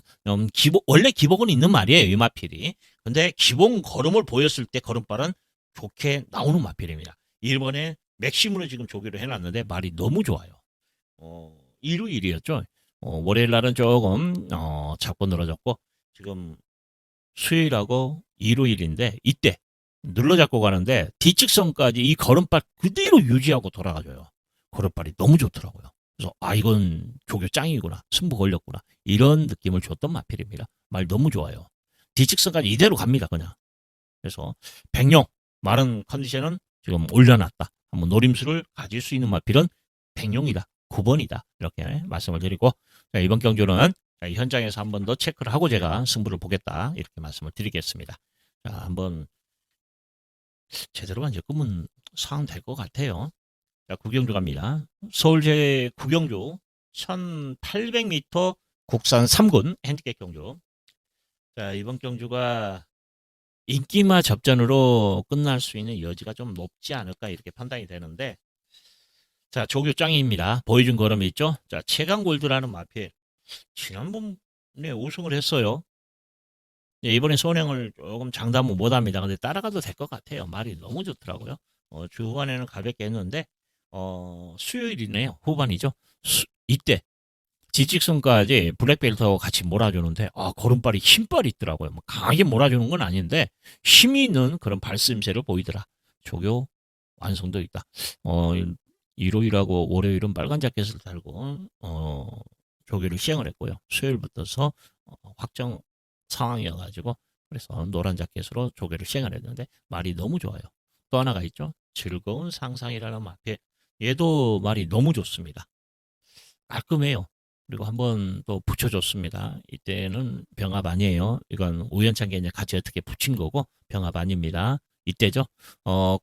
A: 원래 기복은 있는 말이에요, 이 마필이. 근데 기본 걸음을 보였을 때 걸음발은 좋게 나오는 마필입니다. 이번에 맥심으로 지금 조교를 해놨는데 말이 너무 좋아요. 1루 1이었죠. 월요일 날은 조금 잡고 늘어졌고 지금 수요일하고 2루 1인데 이때 눌러잡고 가는데 뒷직선까지 이 걸음발 그대로 유지하고 돌아가줘요. 걸음발이 너무 좋더라고요. 그래서 이건 조교 짱이구나. 승부 걸렸구나. 이런 느낌을 줬던 마필입니다. 말 너무 좋아요. 뒷직선까지 이대로 갑니다. 그냥. 그래서 백룡 마른 컨디션은 지금 올려놨다. 한번 노림수를 가질 수 있는 마필은 백룡이다. 9번이다. 이렇게 말씀을 드리고, 자, 이번 경주는 현장에서 한 번 더 체크를 하고 제가 승부를 보겠다. 이렇게 말씀을 드리겠습니다. 자, 한번 제대로 이제 끄면 상황 될 것 같아요. 자, 구경주 갑니다. 서울제 구경주 1800m 국산 3군 핸디캡 경주. 자, 이번 경주가 인기마 접전으로 끝날 수 있는 여지가 좀 높지 않을까 이렇게 판단이 되는데, 자, 조교 짱입니다. 보여준 걸음이 있죠. 자, 최강골드라는 마필. 지난번에 우승을 했어요. 이번에 선행을 조금 장담은 못합니다. 근데 따라가도 될 것 같아요. 말이 너무 좋더라고요. 주후반에는 가볍게 했는데 수요일이네요. 후반이죠. 이때 지직선까지 블랙벨트하고 같이 몰아주는데 걸음발이 힘발이 있더라고요. 뭐 강하게 몰아주는 건 아닌데 힘이 있는 그런 발쓰임새를 보이더라. 조교 완성도 있다. 일요일하고 월요일은 빨간 자켓을 달고 조교를 시행을 했고요. 수요일부터서 확정 상황이어가지고 그래서 노란 자켓으로 조교를 시행을 했는데 말이 너무 좋아요. 또 하나가 있죠. 즐거운 상상이라는 마필. 얘도 말이 너무 좋습니다. 깔끔해요. 그리고 한번 또 붙여줬습니다. 이때는 병합 아니에요. 이건 우연찮게 이제 같이 어떻게 붙인 거고 병합 아닙니다. 이때죠.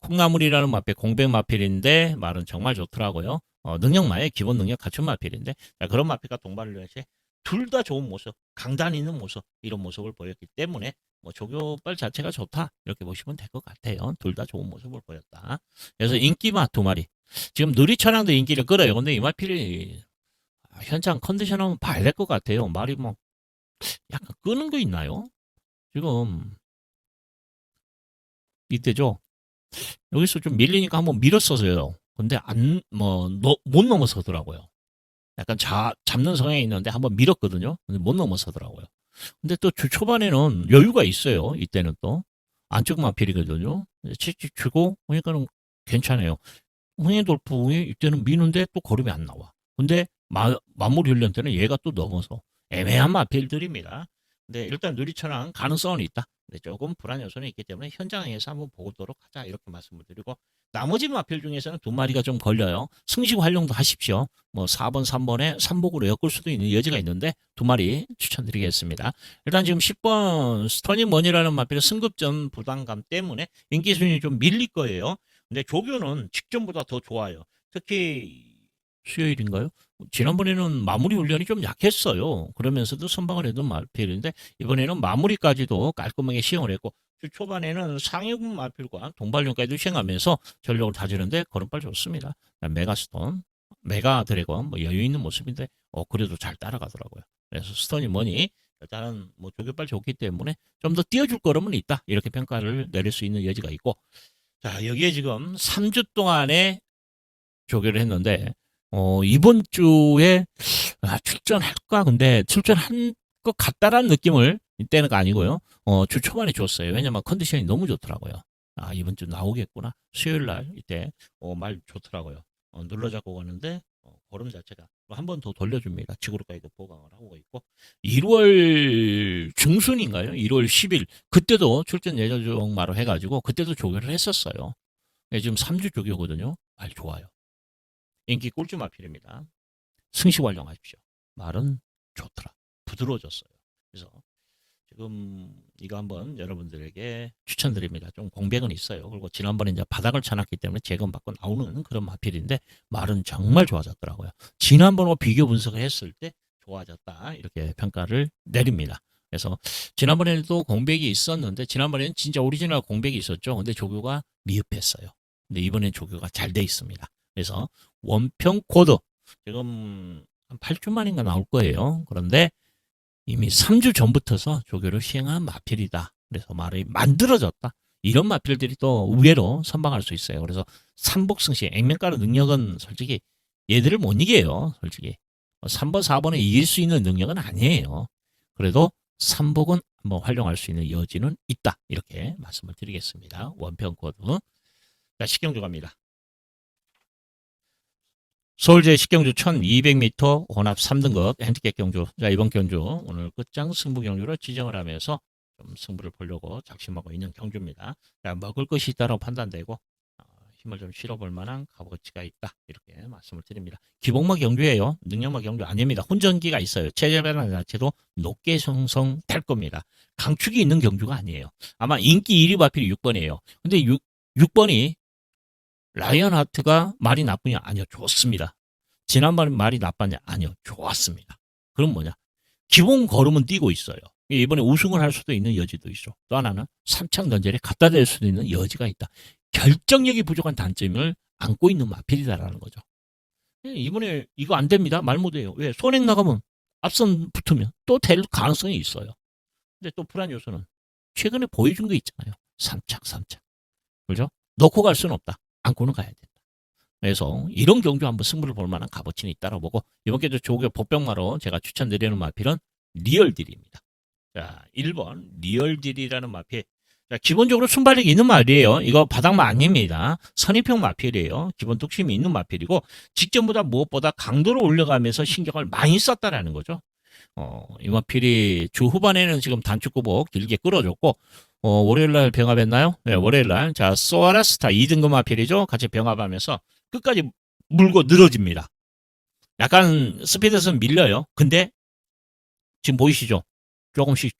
A: 콩나물이라는 마필, 공백 마필인데 말은 정말 좋더라고요. 능력마의 기본 능력 갖춘 마필인데, 자, 그런 마필과 동반을 해서 둘 다 좋은 모습, 강단 있는 모습, 이런 모습을 보였기 때문에 뭐 조교발 자체가 좋다 이렇게 보시면 될 것 같아요. 둘 다 좋은 모습을 보였다. 그래서 인기마 2마리. 지금 누리천왕도 인기를 끌어요. 근데 이 마필이 현장 컨디션 한번 봐야 될 것 같아요. 말이 뭐 약간 끄는 거 있나요? 지금 이때죠. 여기서 좀 밀리니까 한번 밀었어서요. 근데 못 넘어서더라고요. 약간 잡는 성향이 있는데 한번 밀었거든요. 근데 못 넘어서더라고요. 근데 또 주 초반에는 여유가 있어요. 이때는 또 안쪽 마필이거든요. 칙칙 주고 그러니까는 괜찮아요. 흥행 돌프 후에 이때는 미는데 또 걸음이 안 나와. 근데 마무리 훈련 때는 얘가 또 넘어서 애매한 마필들입니다. 근데 일단 누리천왕 가능성은 있다. 근데 조금 불안 요소는 있기 때문에 현장에서 한번 보도록 하자 이렇게 말씀을 드리고, 나머지 마필 중에서는 2마리가 좀 걸려요. 승식 활용도 하십시오. 뭐 4번, 3번에 3복으로 엮을 수도 있는 여지가 있는데 2마리 추천드리겠습니다. 일단 지금 10번 스토니머니라는 마필은 승급전 부담감 때문에 인기 순위 좀 밀릴 거예요. 근데 조교는 직전보다 더 좋아요. 특히 수요일인가요? 지난번에는 마무리 훈련이 좀 약했어요. 그러면서도 선방을 해도 마필인데 이번에는 마무리까지도 깔끔하게 시행을 했고, 주 초반에는 상위군 마필과 동발련까지도 시행하면서 전력을 다지는데 걸음발 좋습니다. 메가스톤, 메가 드래곤 뭐 여유 있는 모습인데 그래도 잘 따라가더라고요. 그래서 스톤이 뭐니 일단은 뭐 조교발 좋기 때문에 좀 더 띄워줄 걸음은 있다 이렇게 평가를 내릴 수 있는 여지가 있고, 자, 여기에 지금 3주 동안에 조교를 했는데 이번 주에 출전할까? 근데 출전한 것 같다라는 느낌을 이때는 아니고요. 주 초반에 줬어요. 왜냐면 컨디션이 너무 좋더라고요. 아, 이번 주 나오겠구나. 수요일 날 이때 말 좋더라고요. 눌러잡고 가는데 걸음 자체가 한 번 더 돌려줍니다. 지구로까지도 보강을 하고 있고 1월 중순인가요? 1월 10일 그때도 출전 예정마로 해가지고 그때도 조교를 했었어요. 네, 지금 3주 조교거든요. 말 좋아요. 인기 꿀주 마필입니다. 승시 활용하십시오. 말은 좋더라. 부드러워졌어요. 그래서 지금 이거 한번 여러분들에게 추천드립니다. 좀 공백은 있어요. 그리고 지난번에 이제 바닥을 쳐놨기 때문에 재검받고 나오는 그런 마필인데 말은 정말 좋아졌더라고요. 지난번과 비교 분석을 했을 때 좋아졌다 이렇게 평가를 내립니다. 그래서 지난번에도 공백이 있었는데 지난번에는 진짜 오리지널 공백이 있었죠. 근데 조교가 미흡했어요. 근데 이번엔 조교가 잘 돼 있습니다. 그래서 원평 코드 지금 한 8주 만인가 나올 거예요. 그런데 이미 3주 전부터서 조교를 시행한 마필이다. 그래서 말이 만들어졌다. 이런 마필들이 또 의외로 선방할 수 있어요. 그래서 삼복승시, 액면가루 능력은 솔직히 얘들을 못 이겨요. 솔직히. 3번, 4번에 이길 수 있는 능력은 아니에요. 그래도 삼복은 한번 활용할 수 있는 여지는 있다. 이렇게 말씀을 드리겠습니다. 원평 코드. 자, 식경주 갑니다. 서울제 식경주 1200m 혼합 3등급 핸디캡 경주. 자, 이번 경주 오늘 끝장 승부 경주를 지정을 하면서 좀 승부를 보려고 작심하고 있는 경주입니다. 자, 먹을 것이 있다고 판단되고 힘을 좀 실어볼 만한 값어치가 있다. 이렇게 말씀을 드립니다. 기복마 경주예요. 능력마 경주 아닙니다. 혼전기가 있어요. 체제 변화 자체도 높게 형성될 겁니다. 강축이 있는 경주가 아니에요. 아마 인기 1위 마필이 6번이에요. 근데 6번이 라이언 하트가 말이 나쁘냐? 아니요, 좋습니다. 지난번에 말이 나빴냐? 아니요, 좋았습니다. 그럼 뭐냐? 기본 걸음은 뛰고 있어요. 이번에 우승을 할 수도 있는 여지도 있어. 또 하나는 삼창 던전에 갖다 댈 수도 있는 여지가 있다. 결정력이 부족한 단점을 안고 있는 마필이다라는 거죠. 이번에 이거 안 됩니다. 말 못해요. 왜? 손행 나가면 앞선 붙으면 또 될 가능성이 있어요. 근데 또 불안 요소는 최근에 보여준 게 있잖아요. 삼창. 그죠? 넣고 갈 수는 없다. 안고는 가야 된다. 그래서 이런 경주 한번 승부를 볼 만한 값어치는 있다고 보고 이번 경주 조교 복병마로 제가 추천드리는 마필은 리얼딜입니다. 자, 1번 리얼딜이라는 마필. 자, 기본적으로 순발력이 있는 말이에요. 이거 바닥마 아닙니다. 선입형 마필이에요. 기본 뚝심이 있는 마필이고 직전보다 무엇보다 강도를 올려가면서 신경을 많이 썼다라는 거죠. 이 마필이 주 후반에는 지금 단축구복 길게 끌어줬고 월요일날 병합했나요? 네, 월요일날. 자, 소아라스타 2등급 마필이죠. 같이 병합하면서 끝까지 물고 늘어집니다. 약간 스피드에서는 밀려요. 근데 지금 보이시죠? 조금씩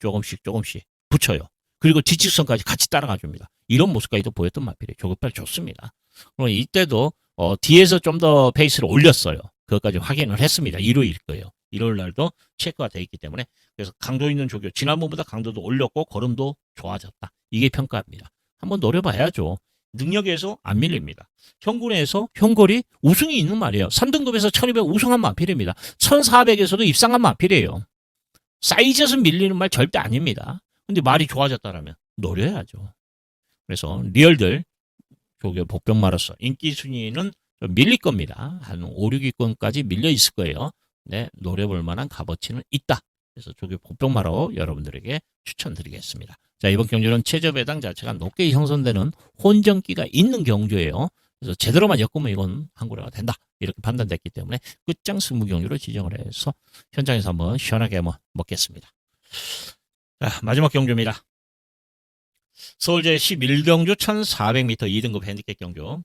A: 붙여요. 그리고 지직선까지 같이 따라가 줍니다. 이런 모습까지도 보였던 마필이에요. 조급발 좋습니다. 그럼 이때도 뒤에서 좀 더 페이스를 올렸어요. 그것까지 확인을 했습니다. 일요일 거예요. 일요일 날도 체크가 돼 있기 때문에 그래서 강도 있는 조교 지난번보다 강도도 올렸고 걸음도 좋아졌다. 이게 평가입니다. 한번 노려봐야죠. 능력에서 안 밀립니다. 현군에서 현골이 우승이 있는 말이에요. 3등급에서 1200 우승한 마필입니다. 1400에서도 입상한 마필이에요. 사이즈에서 밀리는 말 절대 아닙니다. 근데 말이 좋아졌다라면 노려야죠. 그래서 리얼들 조교 복병마로서 인기 순위는 좀 밀릴 겁니다. 한 5, 6위권까지 밀려 있을 거예요. 네, 노려볼 만한 값어치는 있다. 그래서 조교 복병마로 여러분들에게 추천드리겠습니다. 자, 이번 경주는 최저 배당 자체가 높게 형성되는 혼전기가 있는 경주예요. 그래서 제대로만 엮으면 이건 한구려가 된다. 이렇게 판단됐기 때문에 끝장 승부 경주로 지정을 해서 현장에서 한번 시원하게 한번 먹겠습니다. 자, 마지막 경주입니다. 서울제 11경주 1400m 2등급 핸디캡 경주.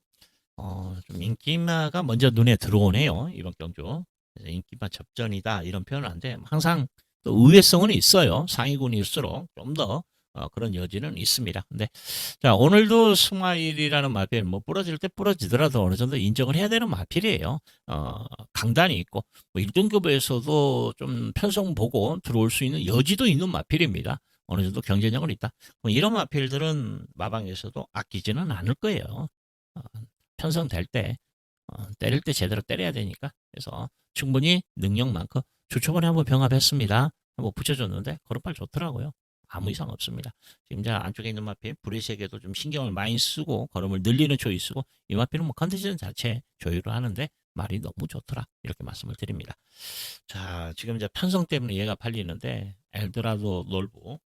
A: 좀 인기마가 먼저 눈에 들어오네요. 이번 경주. 그래서 인기마 접전이다. 이런 표현은 안 돼. 항상 또 의외성은 있어요. 상위군일수록 좀 더 그런 여지는 있습니다. 근데 자, 오늘도 스마일이라는 마필 뭐 부러질 때 부러지더라도 어느 정도 인정을 해야 되는 마필이에요. 강단이 있고 뭐 1등급에서도 좀 편성 보고 들어올 수 있는 여지도 있는 마필입니다. 어느 정도 경쟁력은 있다. 이런 마필들은 마방에서도 아끼지는 않을 거예요. 편성될 때 때릴 때 제대로 때려야 되니까. 그래서 충분히 능력만큼 주초반에 한번 병합했습니다. 한번 붙여줬는데 걸음발 좋더라고요. 아무 이상 없습니다. 지금 자 안쪽에 있는 마필 브레이스에게도 좀 신경을 많이 쓰고 걸음을 늘리는 초이스고 이 마필은 뭐 컨디션 자체 조율을 하는데 말이 너무 좋더라. 이렇게 말씀을 드립니다. 자, 지금 이제 편성 때문에 얘가 팔리는데 엘도라도 놀부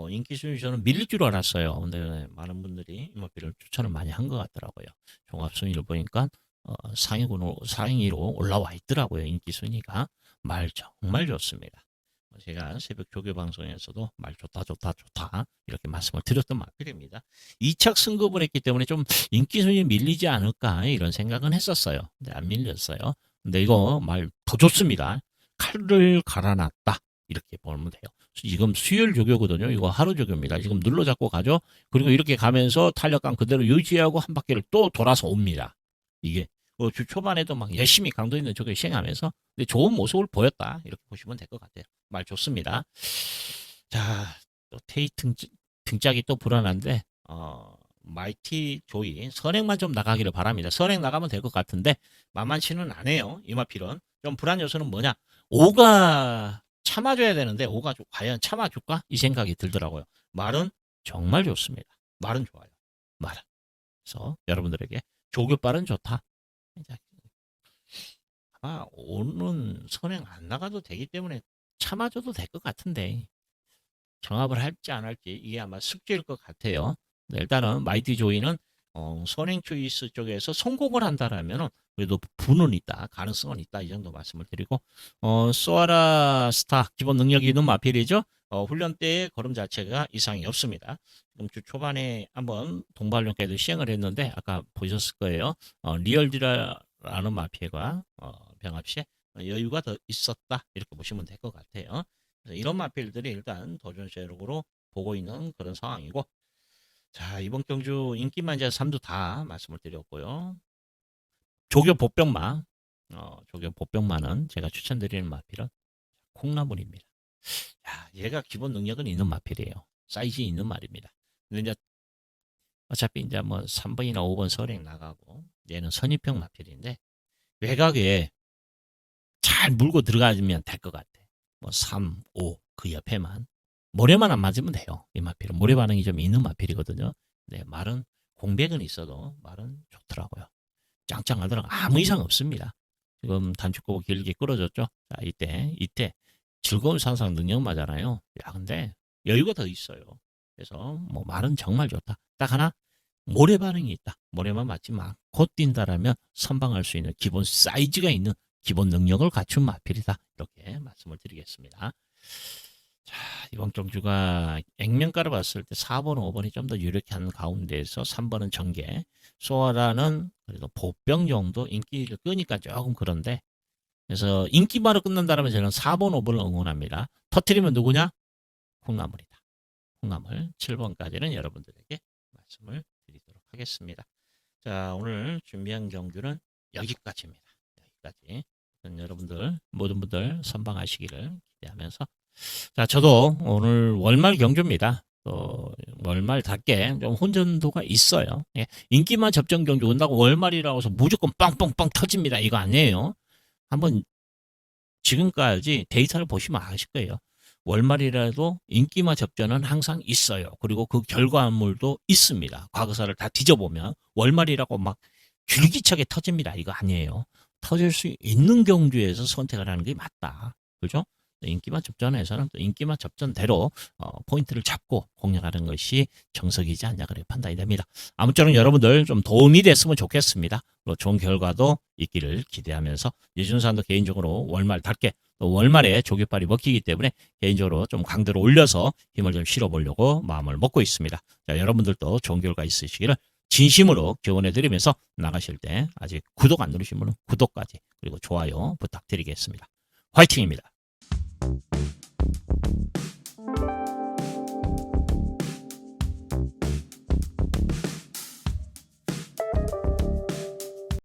A: 인기 순위 저는 밀릴 줄 알았어요. 근데 많은 분들이 이마피를 추천을 많이 한 것 같더라고요. 종합 순위를 보니까 상위로 올라와 있더라고요. 인기 순위가 말 정말 좋습니다. 제가 새벽 조교 방송에서도 말 좋다 좋다 좋다 이렇게 말씀을 드렸던 마필입니다. 2착 승급을 했기 때문에 좀 인기 순위 밀리지 않을까 이런 생각은 했었어요. 근데 안 밀렸어요. 근데 이거 말 더 좋습니다. 칼을 갈아놨다 이렇게 보면 돼요. 지금 수요일 조교거든요. 이거 하루 조교입니다. 지금 눌러잡고 가죠. 그리고 이렇게 가면서 탄력감 그대로 유지하고 한 바퀴를 또 돌아서 옵니다. 이게 주 초반에도 막 열심히 강도 있는 조교 시행하면서 근데 좋은 모습을 보였다 이렇게 보시면 될 것 같아요. 말 좋습니다. 자, 또 테이 등짝이 또 불안한데 마이티 조이 선행만 좀 나가기를 바랍니다. 선행 나가면 될 것 같은데 만만치는 않아요. 이마필은 좀 불안 요소는 뭐냐? 5가 참아줘야 되는데 5가 과연 참아줄까? 이 생각이 들더라고요. 말은 정말 좋습니다. 말은 좋아요. 말은. 그래서 여러분들에게 조교빨은 좋다. 아마 5는 선행 안 나가도 되기 때문에 참아줘도 될 것 같은데 경합을 할지 안 할지 이게 아마 숙제일 것 같아요. 일단은 마이티 조이는 선행 초이스 쪽에서 성공을 한다라면 그래도 부는 있다, 가능성은 있다 이 정도 말씀을 드리고 소아라 스타 기본 능력이 있는 마필이죠. 훈련 때의 걸음 자체가 이상이 없습니다. 지금 주 초반에 한번 동반련까지도 시행을 했는데 아까 보셨을 거예요. 리얼디라라는 마필과 병합 시에 여유가 더 있었다 이렇게 보시면 될 것 같아요. 그래서 이런 마필들이 일단 도전세력으로 보고 있는 그런 상황이고 자 이번 경주 인기만 이제 3두 다 말씀을 드렸고요. 조교 보병마 조교 보병마는 제가 추천드리는 마필은 콩나물입니다. 야, 얘가 기본 능력은 있는 마필이에요. 사이즈 있는 말입니다. 근데 이제 어차피 이제 뭐 3번이나 5번 서행 나가고 얘는 선입형 마필인데 외곽에 잘 물고 들어가면 될 것 같아. 뭐 3, 5 그 옆에만 모래만 안 맞으면 돼요. 이 마필은 모래 반응이 좀 있는 마필이거든요. 네, 말은 공백은 있어도 말은 좋더라고요. 짱짱하더라고 아무 이상 없습니다. 지금 단축고 길게 끌어줬죠. 자 이때 즐거운 상상 능력마잖아요. 야 근데 여유가 더 있어요. 그래서 뭐 말은 정말 좋다. 딱 하나 모래 반응이 있다. 모래만 맞지 마. 곧 뛴다라면 선방할 수 있는 기본 사이즈가 있는 기본 능력을 갖춘 마필이다. 이렇게 말씀을 드리겠습니다. 자, 이번 경주가 액면가를 봤을 때 4번, 5번이 좀 더 유력한 가운데에서 3번은 전개, 소아라는 그래도 보병 정도 인기를 끄니까 조금 그런데 그래서 인기만으로 끝난다면 저는 4번, 5번을 응원합니다. 터트리면 누구냐? 콩나물이다. 콩나물 7번까지는 여러분들에게 말씀을 드리도록 하겠습니다. 자, 오늘 준비한 경주는 여기까지입니다. 여기까지. 여러분들 모든 분들 선방하시기를 기대하면서 자 저도 오늘 월말 경주입니다. 또 월말답게 좀 혼전도가 있어요. 예, 인기만 접전 경주 온다고 월말이라고 해서 무조건 빵빵빵 터집니다. 이거 아니에요. 한번 지금까지 데이터를 보시면 아실 거예요. 월말이라도 인기만 접전은 항상 있어요. 그리고 그 결과물도 있습니다. 과거사를 다 뒤져보면 월말이라고 막 줄기차게 터집니다. 이거 아니에요. 터질 수 있는 경주에서 선택을 하는 게 맞다. 그죠? 인기만 접전에서는 또 인기만 접전대로 포인트를 잡고 공략하는 것이 정석이지 않냐 그래 판단이 됩니다. 아무쪼록 여러분들 좀 도움이 됐으면 좋겠습니다. 또 좋은 결과도 있기를 기대하면서 유준산도 개인적으로 월말답게 또 월말에 조교빨이 먹히기 때문에 개인적으로 좀 강도를 올려서 힘을 좀 실어보려고 마음을 먹고 있습니다. 자, 여러분들도 좋은 결과 있으시기를 진심으로 기원해드리면서 나가실 때 아직 구독 안 누르신 분은 구독까지 그리고 좋아요 부탁드리겠습니다. 화이팅입니다.